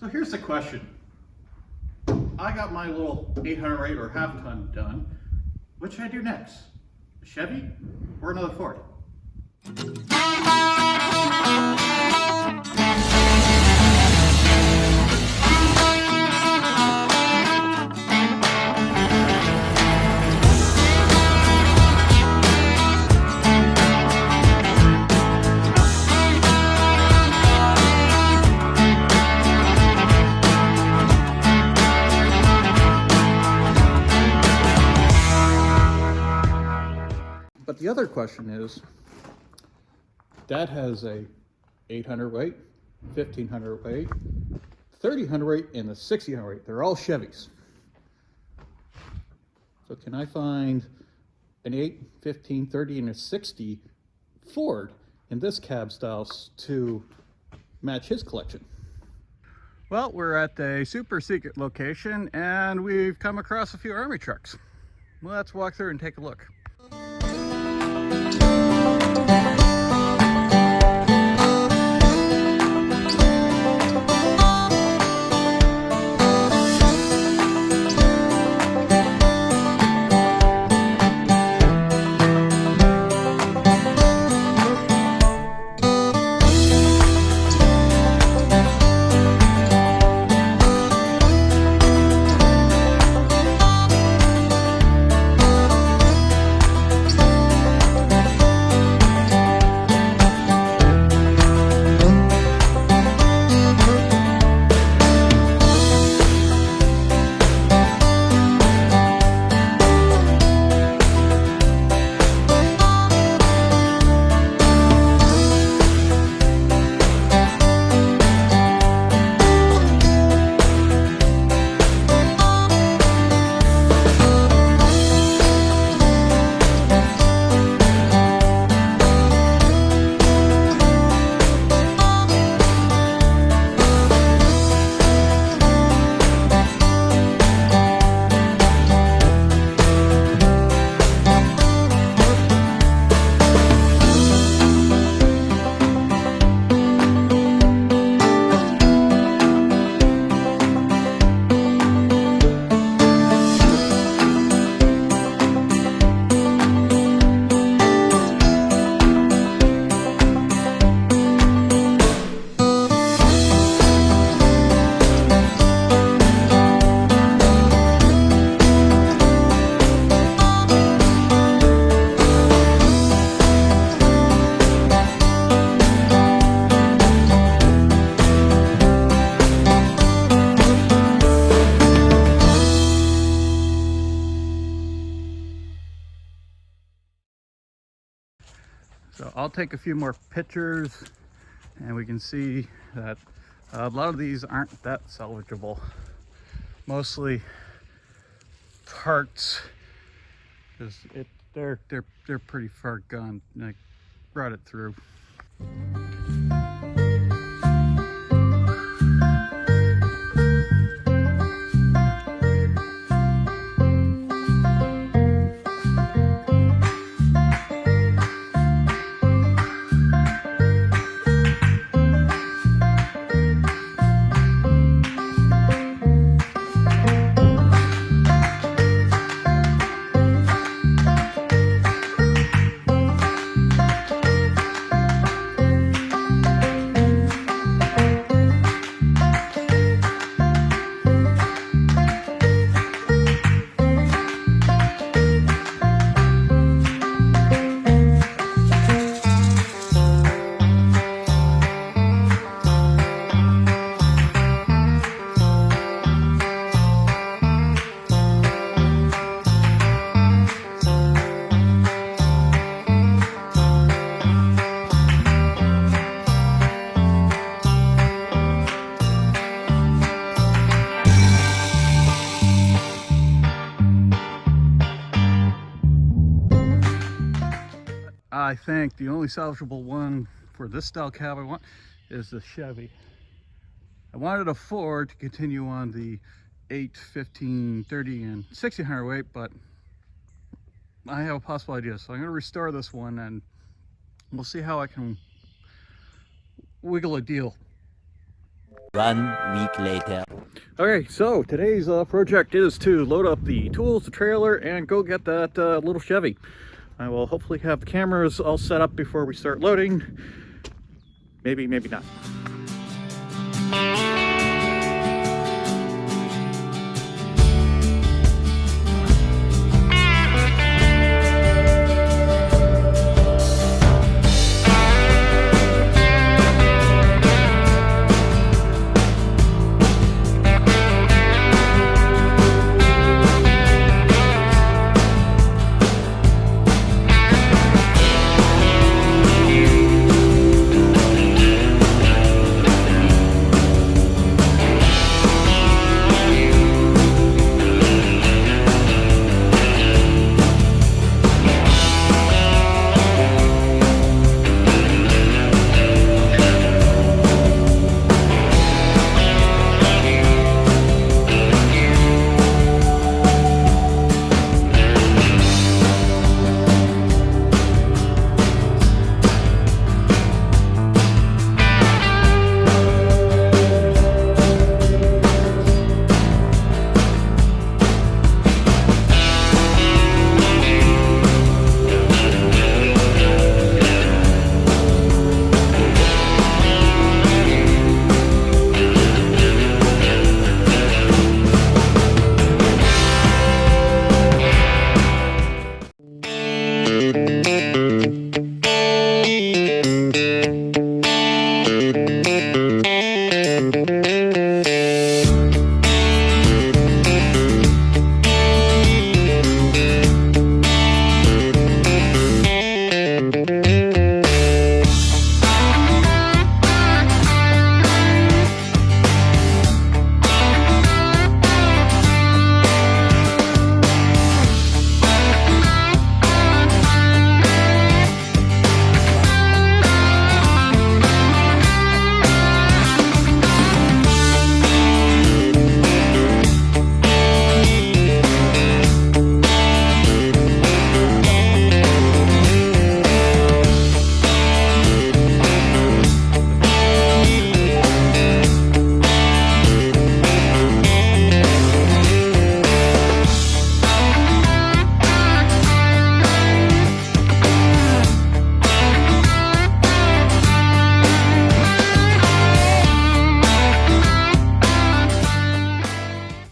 So here's the question. I got my little 808 or half ton done. What should I do next? A Chevy or another Ford? But the other question is, Dad has a 800 weight, 1500 weight, 3000 weight, and a 6000 weight. They're all Chevys. So can I find an 8, 15, 30, and a 60 Ford in this cab style to match his collection? Well, we're at a super secret location and we've come across a few Army trucks. Well, let's walk through and take a look. So I'll take a few more pictures and we can see that a lot of these aren't that salvageable. Mostly parts, because they're pretty far gone. I brought it through. I think the only salvageable one for this style cab I want is the Chevy. I wanted a Ford to continue on the 8, 15, 30, and 1600 weight, but I have a possible idea. So I'm going to restore this one and we'll see how I can wiggle a deal. 1 week later. Okay, so today's project is to load up the tools, the trailer, and go get that little Chevy. I will hopefully have the cameras all set up before we start loading. Maybe, maybe not.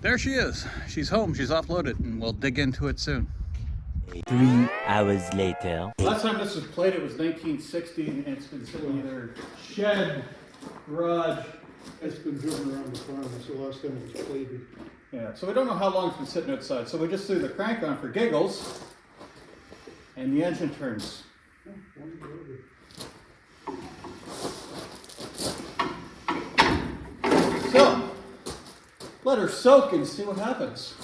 There she is. She's home. She's offloaded, and we'll dig into it soon. 3 hours later. Last time this was played, it was 1960, and it's been sitting either shed, garage. It's been driven around the farm. That's the last time it was played. Yeah, so we don't know how long it's been sitting outside. So we just threw the crank on for giggles, and the engine turns. So, let her soak and see what happens.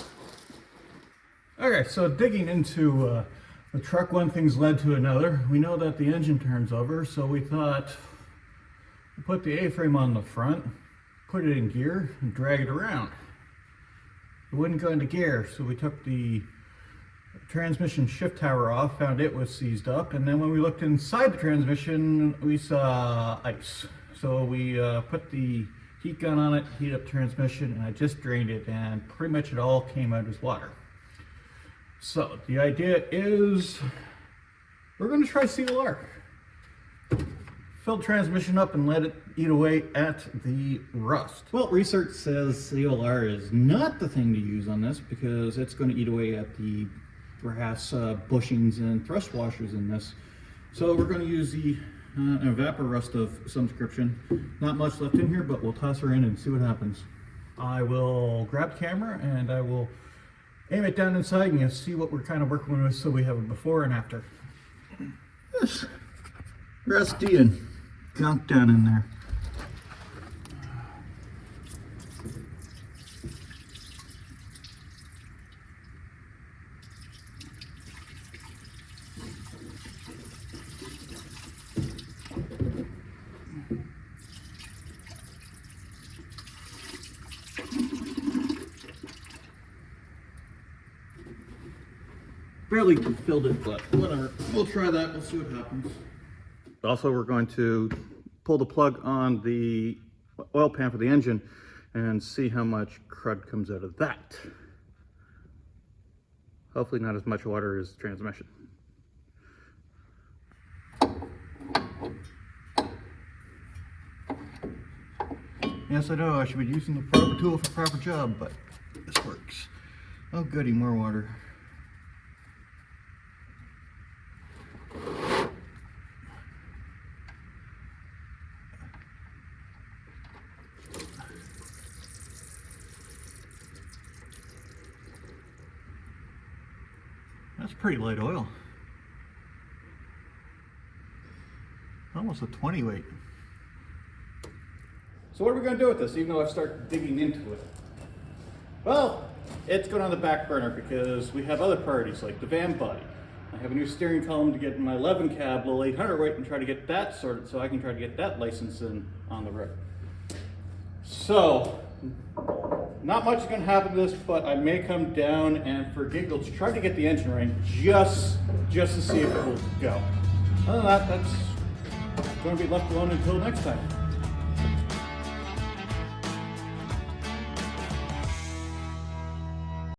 Okay, so digging into the truck, one thing's led to another. We know that the engine turns over, so we thought we'll put the A-frame on the front, put it in gear, and drag it around. It wouldn't go into gear, so we took the transmission shift tower off, found it was seized up, and then when we looked inside the transmission, we saw ice. So we put the heat gun on it, heat up transmission, and I just drained it, and pretty much it all came out as water. So the idea is we're going to try CLR. Fill the transmission up and let it eat away at the rust. Well, research says CLR is not the thing to use on this because it's going to eat away at the brass bushings and thrust washers in this. So we're going to use the evapor rust of some description. Not much left in here, but we'll toss her in and see what happens. I will grab the camera and I will aim it down inside and you'll see what we're kind of working with, so we have a before and after. Yes, rusty and gunk down in there. Barely filled it, but whatever. We'll try that. We'll see what happens. Also, we're going to pull the plug on the oil pan for the engine and see how much crud comes out of that. Hopefully not as much water as transmission. Yes, I know I should be using the proper tool for the proper job, but this works. Oh goody, more water. That's pretty light oil. Almost a 20 weight. So what are we going to do with this, even though I've started digging into it? Well, it's going on the back burner because we have other priorities like the van body. I have a new steering column to get in my 11 cab, little 800 weight, and try to get that sorted so I can try to get that license in on the road. So, not much is going to happen to this, but I may come down and for giggles try to get the engine running just to see if it will go. Other than that, that's going to be left alone until next time.